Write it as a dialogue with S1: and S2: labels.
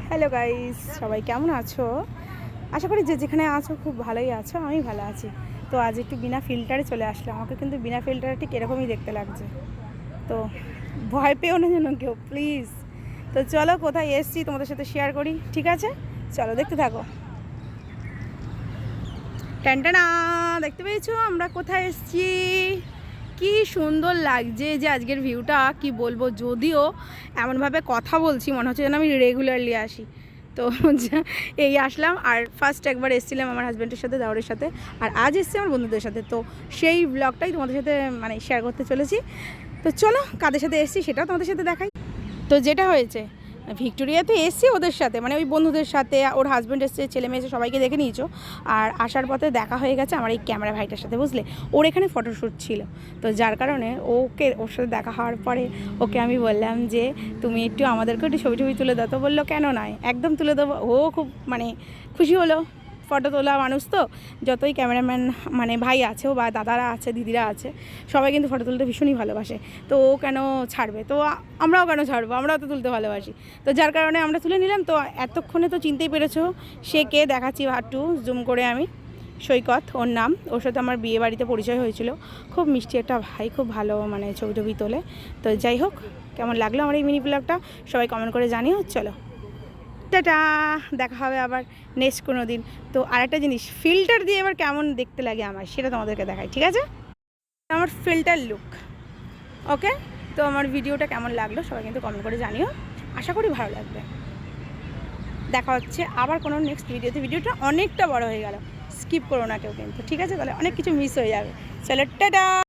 S1: Hello guys, সবাই কেমন আছো? আশা করি যে যেখানে আছো খুব ভালোই আছো। আমি ভালো আছি। তো আজ একটু বিনা ফিল্টারে চলে আসলাম। আমাকে কিন্তু বিনা ফিল্টারে ঠিক এরকমই দেখতে লাগছে। তো ভয় পেও না যেন কেউ, প্লিজ। তো চলো কোথায় এসছি তোমাদের সাথে শেয়ার করি, ঠিক আছে? চলো দেখতে থাকো। ট্যানটানা, দেখতে পেয়েছো আমরা কোথায় এসছি? কি সুন্দর লাগছে যে আজকের ভিউটা, কি বলবো। যদিও এমনভাবে কথা বলছি মনে হচ্ছে যেন আমি রেগুলারলি আসি। তো এই আসলাম। আর ফার্স্ট একবার এসেছিলাম আমার হাজব্যান্ডের সাথে, দাওরের সাথে। আর আজ এসেছি আমার বন্ধুদের সাথে। তো সেই ব্লগটাই তোমাদের সাথে শেয়ার করতে চলেছি। তো চলো কাদের সাথে এসেছি সেটাও তোমাদের সাথে দেখাই। তো যেটা হয়েছে, ভিক্টোরিয়াতে এসছি ওদের সাথে, ওই বন্ধুদের সাথে। ওর হাজব্যান্ড এসছে, ছেলে মেয়ে এসে, সবাইকে দেখে নিয়েছো। আর আসার পথে দেখা হয়ে গেছে আমার এই ক্যামেরা ভাইটার সাথে, বুঝলে। ওর এখানে ফটোশ্যুট ছিল। তো যার কারণে ওর সাথে দেখা হওয়ার পরে ওকে আমি বললাম যে তুমি একটু আমাদেরকে একটু ছবি তুলে দাও। তো বললো কেন নয়, একদম তুলে দেবো। ও খুব খুশি হলো। ফটো তোলা মানুষ তো, যতই ক্যামেরাম্যান ভাই আছে বা দাদারা আছে, দিদিরা আছে, সবাই কিন্তু ফটো তুলতে ভীষণই ভালোবাসে। তো ও কেন ছাড়বে? তো আমরাও কেন ছাড়বো, আমরাও তো তুলতে ভালোবাসি। তো যার কারণে আমরা তুলে নিলাম। তো এতক্ষণে তো চিনতেই পেরেছো সে কে, দেখাচ্ছি একটু জুম করে আমি। সৈকত ওর নাম। ওর সাথে আমার বিয়ে বাড়িতে পরিচয় হয়েছিল। খুব মিষ্টি একটা ভাই, খুব ভালো ছবি তোলে। তো যাই হোক, কেমন লাগলো আমার এই মিনি ব্লগটা সবাই কমেন্ট করে জানিও। চলো টাটা, দেখা হবে আবার নেক্সট কোনো দিন। তো আরেকটা জিনিস, ফিল্টার দিয়ে এবার কেমন দেখতে লাগে আমার, সেটা তোমাদেরকে দেখাই, ঠিক আছে? আমার ফিল্টার লুক। ওকে, তো আমার ভিডিওটা কেমন লাগলো সবাই কিন্তু কমেন্ট করে জানিও। আশা করি ভালো লাগবে। দেখা হচ্ছে আবার কোনো নেক্সট ভিডিওতে। ভিডিওটা অনেকটা বড় হয়ে গেল, স্কিপ করো না কেউ কিন্তু, ঠিক আছে? তাহলে অনেক কিছু মিস হয়ে যাবে। চলো টাটা।